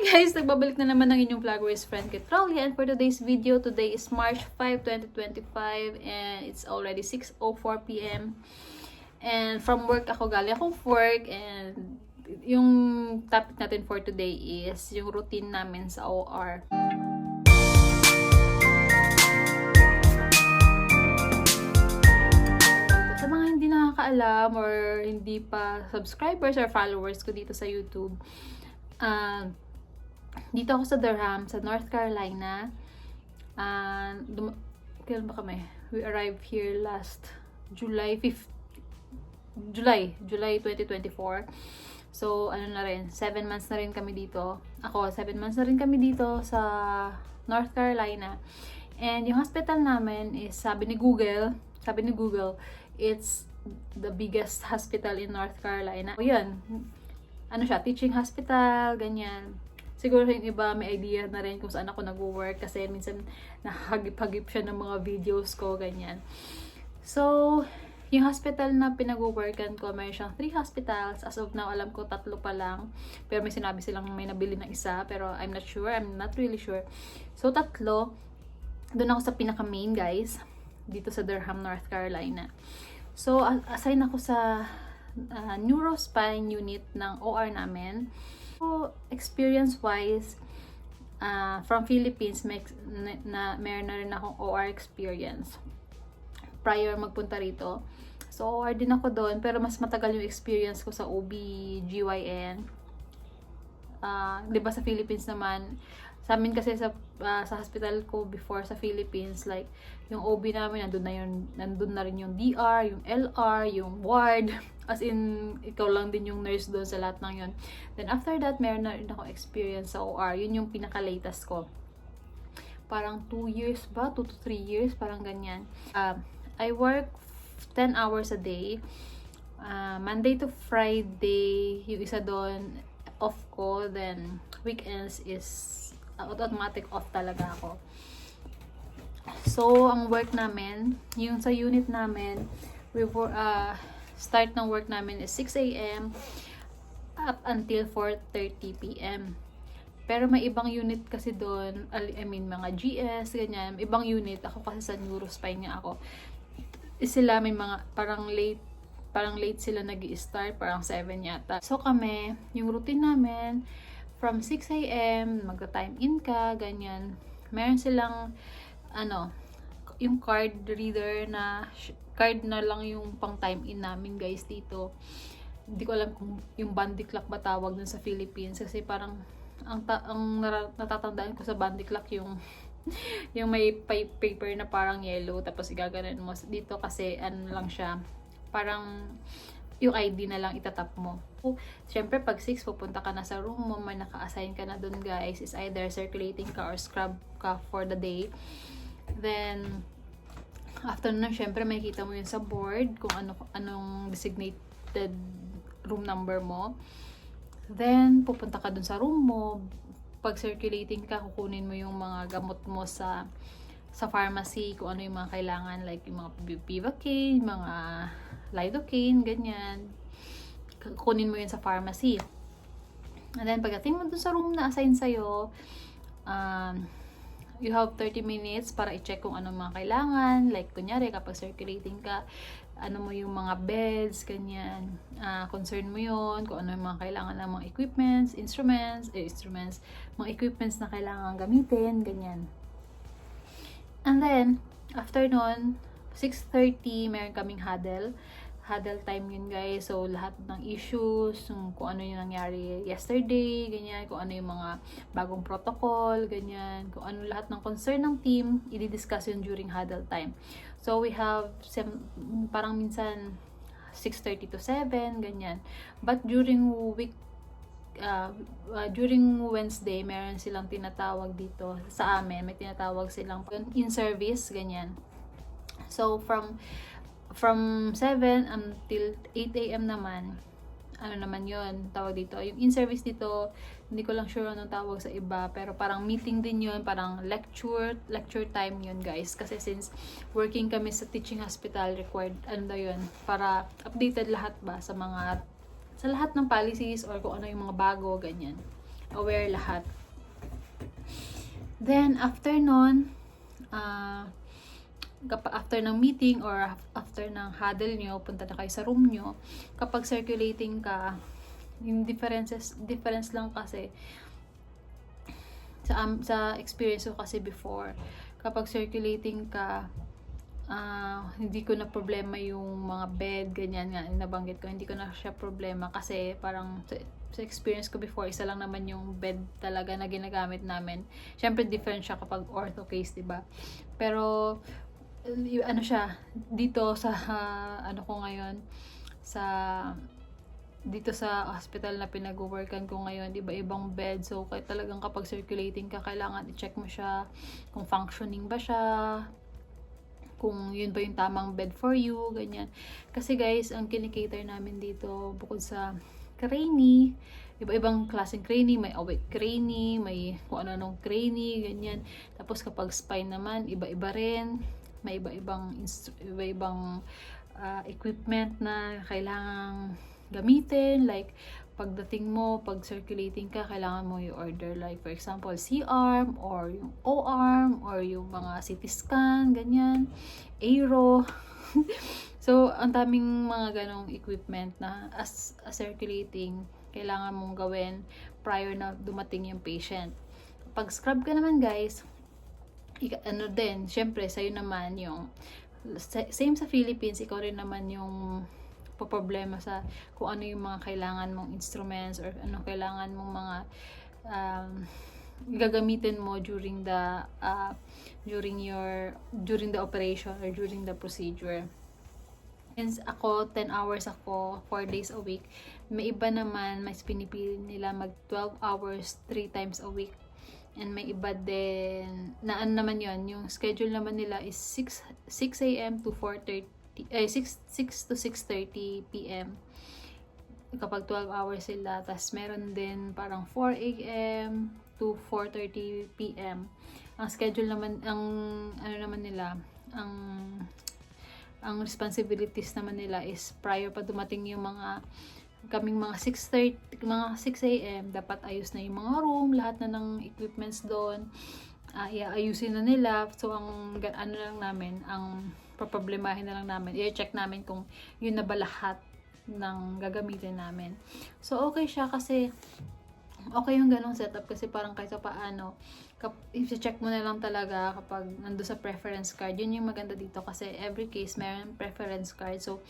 Guys, nagbabalik na naman ng inyong vlogger's friend Ketrolya, and for today's video, today is March 5, 2025 and it's already 6:04 p.m. And from work ako, galing akong work, and yung topic natin for today is yung routine namin sa OR. Sa mga hindi nakakaalam or hindi pa subscribers or followers ko dito sa YouTube, dito ako sa Durham, sa North Carolina. Kailan ba kami? We arrived here last July 2024. So, ano na rin, 7 months na rin kami dito. Ako, 7 months na rin kami dito sa North Carolina. And yung hospital namin is, sabi ni Google, it's the biggest hospital in North Carolina. O yun, ano siya, teaching hospital, ganyan. Siguro yung iba may idea na rin kung saan ako nag-work kasi minsan nakahagip-hagip siya ng mga videos ko, ganyan. So, yung hospital na pinag-workan ko, may siyang 3 hospitals. As of now, alam ko 3 pa lang. Pero may sinabi silang may nabili ng isa, pero I'm not really sure. So, 3. Doon ako sa pinaka-main, guys. Dito sa Durham, North Carolina. So, assign ako sa neurospine unit ng OR namin. So, experience-wise, from Philippines, meron na rin akong OR experience prior magpunta rito. So, OR din ako doon, pero mas matagal yung experience ko sa OB-GYN. Diba sa Philippines naman, sa amin kasi sa hospital ko before sa Philippines, like, yung OB namin, nandun na rin yung DR, yung LR, yung ward. As in, ikaw lang din yung nurse doon sa lahat ng yun. Then after that, meron na rin ako experience sa OR. Yun yung pinaka-latest ko. Parang 2 years ba? 2 to 3 years, parang ganyan. I work 10 hours a day. Monday to Friday, yung isa doon, off ko. Then, weekends is automatic off talaga ako. So, ang work namin, yung sa unit namin, start ng work namin is 6 a.m. up until 4:30 p.m. Pero may ibang unit kasi doon, mga GS, ganyan. Ibang unit, ako kasi sa neurospine nga ako. Sila may mga, parang late sila nag-i-start, parang 7 yata. So kami, yung routine namin, from 6 a.m., magta-time in ka, ganyan. Meron silang, yung card reader na, card na lang yung pang time in namin, guys, dito. Hindi ko alam kung yung bandy clock ba tawag dun sa Philippines, kasi parang, ang natatandaan ko sa bandy clock yung may paper na parang yellow, tapos igaganon mo dito kasi lang siya, parang yung ID na lang itatap mo. So, syempre pag 6 pupunta ka na sa room mo, may naka-assign ka na dun, guys, is either circulating ka or scrub ka for the day. Then after nun, syempre makikita mo yun sa board kung anong designated room number mo. Then pupunta ka dun sa room mo. Pag circulating ka, kukunin mo yung mga gamot mo sa pharmacy, kung ano yung mga kailangan, like yung mga Pivacaine, mga Lidocaine, ganyan. Kukunin mo yun sa pharmacy. And then pagdating mo dun sa room na assign sa'yo, you have 30 minutes para i-check kung ano mga kailangan. Like, kunyari, kapag circulating ka, ano mo yung mga beds, ganyan. Concern mo yun, kung ano yung mga kailangan ng mga instruments, mga equipments na kailangan gamitin, ganyan. And then, after nun, 6:30, meron kaming huddle time yun, guys. So, lahat ng issues, kung ano yung nangyari yesterday, ganyan, kung ano yung mga bagong protocol, ganyan, kung ano lahat ng concern ng team, i-discuss yun during huddle time. So, we have parang minsan 6:30 to 7, ganyan. But during Wednesday, meron silang tinatawag dito sa amin, may tinatawag silang in-service, ganyan. So, from 7 until 8 a.m. naman, yun, tawag dito. Yung in-service dito, hindi ko lang sure anong tawag sa iba, pero parang meeting din yun, parang lecture time yun, guys. Kasi since working kami sa teaching hospital, required, yun, para updated lahat ba sa lahat ng policies or kung ano yung mga bago, ganyan. aware lahat. Then, after nun, after ng meeting or after ng huddle nyo, punta na kayo sa room nyo, kapag circulating ka, yung difference lang kasi, sa experience ko kasi before, kapag circulating ka, hindi ko na problema yung mga bed, ganyan nga, nabanggit ko, hindi ko na siya problema kasi parang sa experience ko before, isa lang naman yung bed talaga na ginagamit namin. Syempre different siya kapag ortho case, diba? Pero ano siya, dito sa ano ko ngayon, dito sa hospital na pinag-workan ko ngayon, iba-ibang bed. So, talagang kapag circulating ka, kailangan i-check mo siya kung functioning ba siya, kung yun ba yung tamang bed for you, ganyan. Kasi guys, ang kinikater namin dito, bukod sa cranny, iba-ibang klaseng cranny, may awake cranny, may kung ano-anong cranny, ganyan. Tapos kapag spine naman, iba-iba rin, may iba-ibang equipment na kailangang gamitin, like pagdating mo, pag circulating ka, kailangan mo i-order, like for example, C-arm or yung O-arm or yung mga CT scan, ganyan, aero. So, ang daming mga ganong equipment na as circulating, kailangan mong gawin prior na dumating yung patient. Pag scrub ka naman guys, ano din, syempre sa'yo naman yung same sa Philippines, ikaw rin naman yung problema sa kung ano yung mga kailangan mong instruments or ano kailangan mong mga gagamitin mo during the operation or during the procedure. Since ako 10 hours ako 4 days a week, may iba naman mas pinipili nila mag 12 hours 3 times a week. And may iba din na ano naman yon, yung schedule naman nila is 6 a.m. to 6 to 6:30 p.m. kapag 12 hours sila. Tas meron din parang 4 a.m. to 4:30 p.m. Ang schedule naman, ang ano naman nila, ang responsibilities naman nila is prior pa dumating yung kaming mga 6 a.m. dapat ayos na yung mga room, lahat na ng equipments doon, iayusin na nila. So ang ano lang namin, ang problemahin na lang namin, i-check namin kung yun na ba lahat ng gagamitin namin. So okay siya kasi okay yung ganong setup kasi parang kahit sa paano, i-check mo na lang talaga kapag nando sa preference card. Yun yung maganda dito kasi every case mayroon preference card. So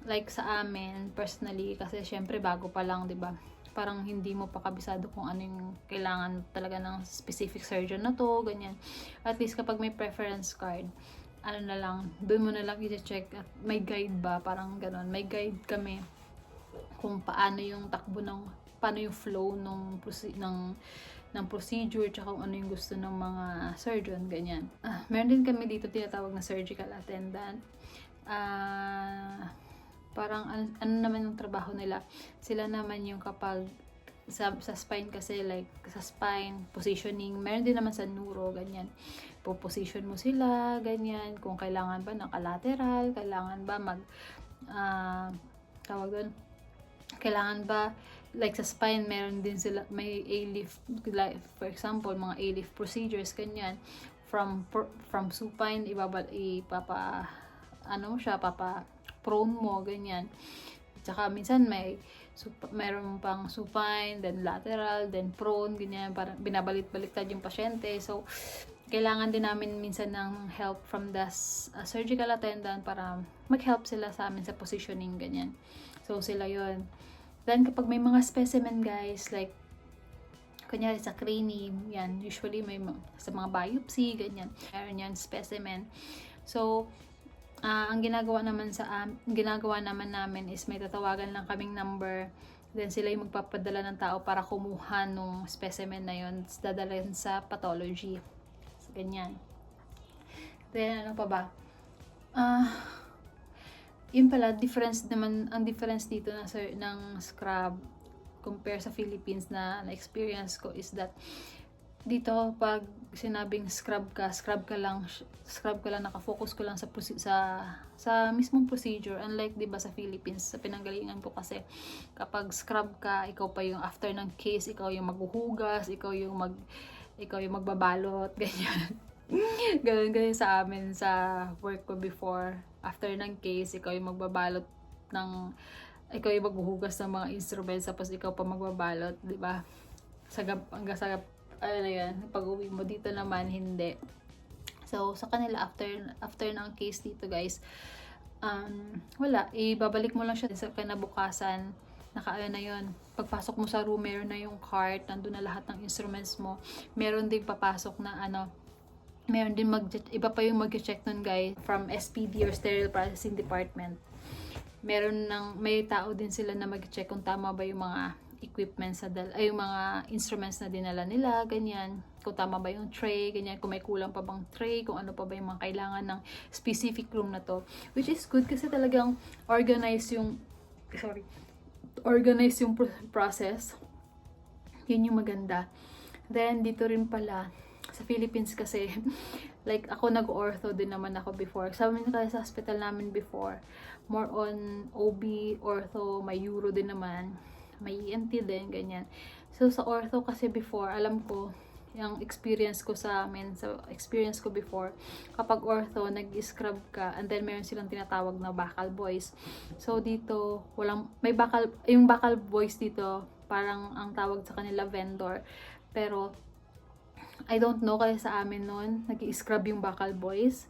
like sa amin personally, kasi syempre bago pa lang, 'di ba? Parang hindi mo pa kabisado kung ano yung kailangan talaga ng specific surgeon na to, ganyan. At least kapag may preference card, ano na lang, doon mo na lang i-check at may guide ba, parang ganon. May guide kami kung paano yung takbo paano yung flow ng procedure, tsaka kung ano yung gusto ng mga surgeon, ganyan. Meron din kami dito tinatawag na surgical attendant. Parang ano naman yung trabaho nila, sila naman yung kapag sa spine kasi, like sa spine positioning, meron din naman sa neuro, ganyan, po-position mo sila, ganyan, kung kailangan ba nakalateral, kailangan ba tawag doon, kailangan ba, like sa spine meron din sila, may A-lift, like for example mga A-lift procedures, ganyan, from supine prone mo, ganyan. Tsaka minsan mayroon pang supine, then lateral, then prone, ganyan, parang binabalit-baliktad yung pasyente. So kailangan din namin minsan ng help from the surgical attendant para mag-help sila sa amin sa positioning, ganyan. So sila yon. Then kapag may mga specimen guys, like kunyari sa cranium, yan, usually may sa mga biopsy, ganyan, meron yan specimen. So ang ginagawa naman namin is may tatawagan lang kaming number, then sila yung magpapadala ng tao para kumuha nung specimen na yun, dadalhin sa pathology. So, ganyan. Then ano pa ba? Yun pala, ang difference dito ng scrub compare sa Philippines na experience ko is that dito pag sinabing scrub ka lang, nakafocus ko lang sa mismong procedure. Unlike 'di ba sa Philippines, sa pinanggalingan ko kasi kapag scrub ka, ikaw pa yung after ng case, ikaw yung maghuhugas, ikaw yung magbabalot, ganyan. Ganun sa amin sa work ko before. After ng case, ikaw yung magbabalot ikaw yung maghuhugas ng mga instruments, tapos ikaw pa magbabalot, 'di ba? Hanggang sa ano na yan, pag-uwi mo. Dito naman hindi. So sa kanila after ng case dito guys, wala, ibabalik mo lang siya sa kinabukasan. Nakaano na yun. Pagpasok mo sa room, meron na yung cart, nandun na lahat ng instruments mo. Meron din papasok na meron din iba pa yung mag-check nun guys from SPD or Sterile Processing Department. May tao din sila na mag-check kung tama ba yung mga equipments yung mga instruments na dinala nila, ganyan. Kung tama ba yung tray, ganyan. Kung may kulang pa bang tray, kung ano pa ba yung mga kailangan ng specific room na to. Which is good kasi talagang organize yung process. Yun yung maganda. Then, dito rin pala, sa Philippines kasi, like ako nag-ortho din naman ako before. Sa amin kasi sa hospital namin before, more on OB, ortho, may Euro din naman. May ENT din, ganyan. So, sa ortho kasi before, alam ko, yung experience ko before, kapag ortho, nag-scrub ka, and then meron silang tinatawag na buccal boys. So, dito, yung buccal boys dito, parang ang tawag sa kanila vendor. Pero, I don't know, kaya sa amin noon, nag-i-scrub yung buccal boys.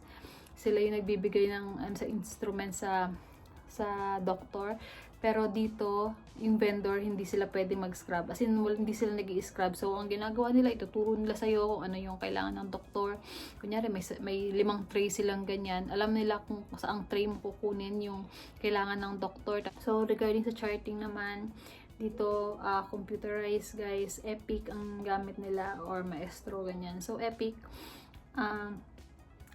Sila yung nagbibigay ng sa instrument sa doktor. Pero dito, yung vendor, hindi sila pwede mag-scrub. As in, hindi sila nag-i-scrub. So, ang ginagawa nila, ituturo nila sa'yo kung ano yung kailangan ng doktor. Kunyari, may 5 tray silang ganyan. Alam nila kung saang tray mo kukunin yung kailangan ng doktor. So, regarding sa charting naman, dito, computerized guys, Epic ang gamit nila or Maestro, ganyan. So, Epic,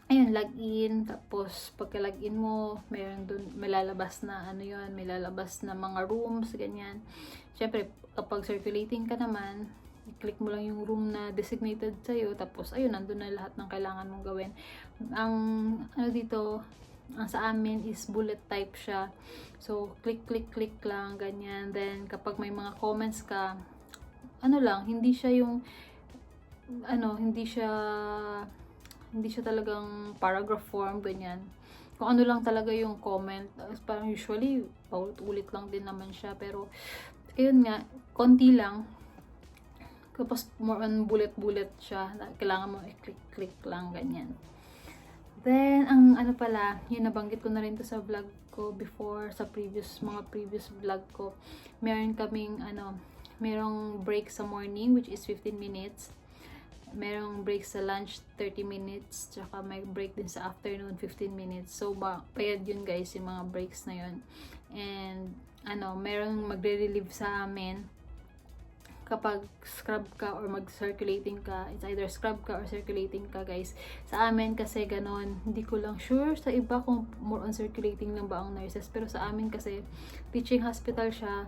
ayun, login, tapos pagka-login mo, mayroon dun, may lalabas na mga rooms, ganyan. Syempre, kapag circulating ka naman, i-click mo lang yung room na designated sa'yo, tapos ayun, nandun na lahat ng kailangan mong gawin. Ang sa amin is bullet type siya. So, click lang, ganyan. Then, kapag may mga comments ka, hindi siya talagang paragraph form, ganyan. Kung ano lang talaga yung comment. Parang usually, paulit-ulit lang din naman siya. Pero, ayun nga, konti lang. Tapos, more on bullet siya. Kailangan mo i-click lang, ganyan. Then, ang yun, nabanggit ko na rin to sa vlog ko before, sa mga previous vlog ko. Merong break sa morning, which is 15 minutes. Merong break sa lunch, 30 minutes. Tsaka may break din sa afternoon, 15 minutes. So, bayad yun guys, yung mga breaks na yun. And, merong magre-relieve sa amin kapag scrub ka or mag-circulating ka. It's either scrub ka or circulating ka guys. Sa amin kasi ganon. Hindi ko lang sure sa iba kung more on circulating lang ba ang nurses. Pero sa amin kasi, teaching hospital siya,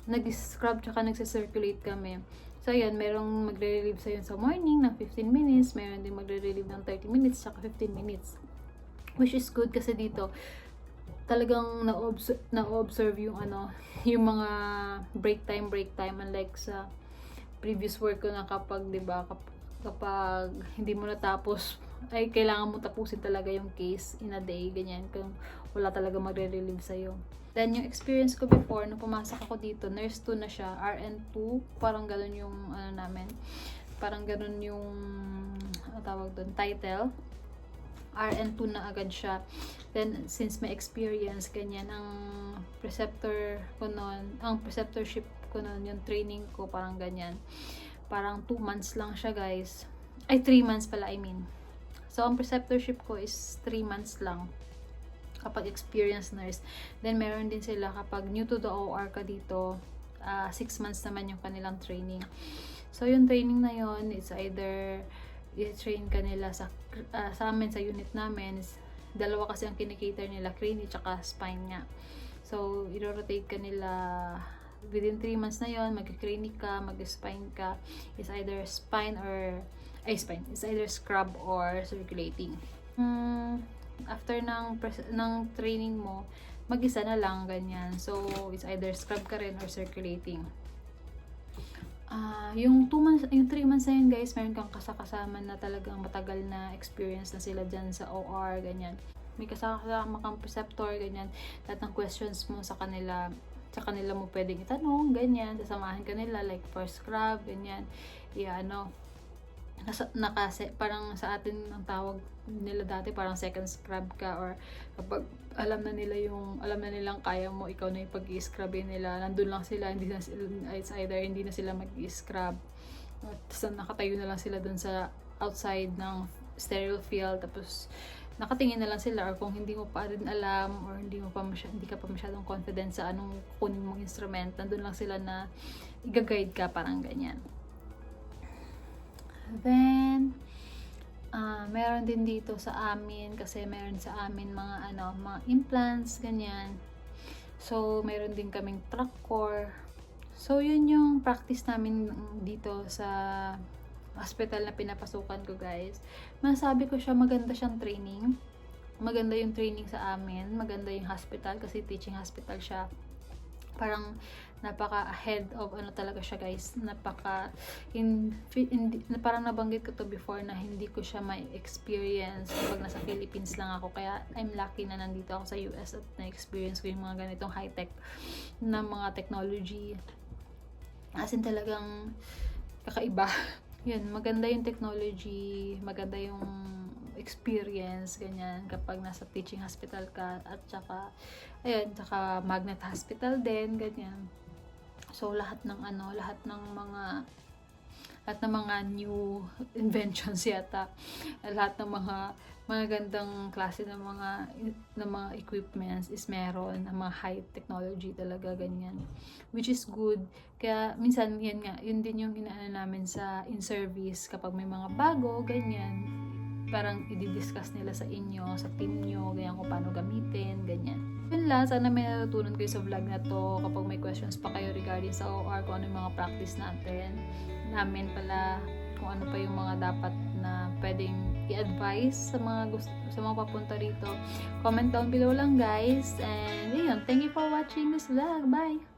nag-scrub tsaka nag-circulate kami. So, ayan, merong magre-relieve sa'yo sa morning ng 15 minutes. Meron din magre-relieve ng 30 minutes tsaka 15 minutes. Which is good kasi dito, talagang na-observe yung yung mga break time, unlike sa previous work ko na kapag, 'di ba, kapag hindi mo natapos, ay kailangan mo tapusin talaga yung case in a day, ganyan, kung wala talaga magre-relieve sa'yo. Then, yung experience ko before, nung pumasok ako dito, nurse 2 na siya, RN2, parang ganun yung, namin, parang ganun yung, tawag doon, title, RN2 na agad siya. Then, since may experience, ganyan, ang preceptorship ko noon, yung training ko, parang ganyan, parang 2 months lang siya guys, ay 3 months pala, I mean. So, ang preceptorship ko is 3 months lang kapag experienced nurse. Then, meron din sila kapag new to the OR ka dito, 6 months naman yung kanilang training. So, yung training na yon, it's either i-train ka nila sa amin, sa unit namin, dalawa kasi ang kinikater nila, crane at saka spine nga. So, i-rotate ka nila within 3 months na yon mag-clinic ka, mag-spine ka, is either spine or is either scrub or circulating. After ng training mo, mag-isa na lang, ganyan. So, it's either scrub ka rin or circulating. Yung 3 months na yun, guys, meron kang kasama na talagang matagal na experience na sila dyan sa OR, ganyan. May kasama kang preceptor, ganyan. Lahat ng questions mo sa kanila mo pwedeng itanong, ganyan. Sasamahan ka nila, like for scrub, ganyan. Parang sa atin ang tawag nila dati, parang second scrub ka, or kapag alam na nilang kaya mo, ikaw na yung pag-i-scrubin nila, nandun lang sila, it's either hindi na sila mag-i-scrub, tapos nakatayo na lang sila dun sa outside ng sterile field, tapos nakatingin na lang sila, or kung hindi mo pa rin alam, or hindi ka pa masyadong confident sa anong kunin mong instrument, nandun lang sila na i-guide ka, parang ganyan. Then, meron din dito sa amin, kasi meron sa amin mga implants, ganyan. So, meron din kaming track core. So, yun yung practice namin dito sa hospital na pinapasukan ko, guys. Masabi ko siya, maganda siyang training. Maganda yung training sa amin. Maganda yung hospital kasi teaching hospital siya. Parang napaka-ahead of talaga siya, guys. Parang nabanggit ko to before na hindi ko siya may experience kapag nasa Philippines lang ako. Kaya I'm lucky na nandito ako sa US at na-experience ko yung mga ganitong high-tech na mga technology. As in talagang kakaiba. Yun, maganda yung technology, maganda yung experience, ganyan, kapag nasa teaching hospital ka, at saka magnet hospital din, ganyan. So, lahat ng mga new inventions yata, lahat ng mga gandang klase ng mga equipments is meron, ng mga high technology talaga, ganyan, which is good. Kaya minsan yun din yung inaano namin sa in-service, kapag may mga bago, ganyan, parang i-discuss nila sa inyo, sa team nyo, ganyan, kung paano gamitin, ganyan. Yun lang, sana may natutunan kayo sa vlog na to. Kapag may questions pa kayo regarding sa OR, kung ano yung mga practice namin pala, kung ano pa yung mga dapat na pwedeng i-advise sa mga papunta rito, comment down below lang, guys. And yun, thank you for watching this vlog. Bye!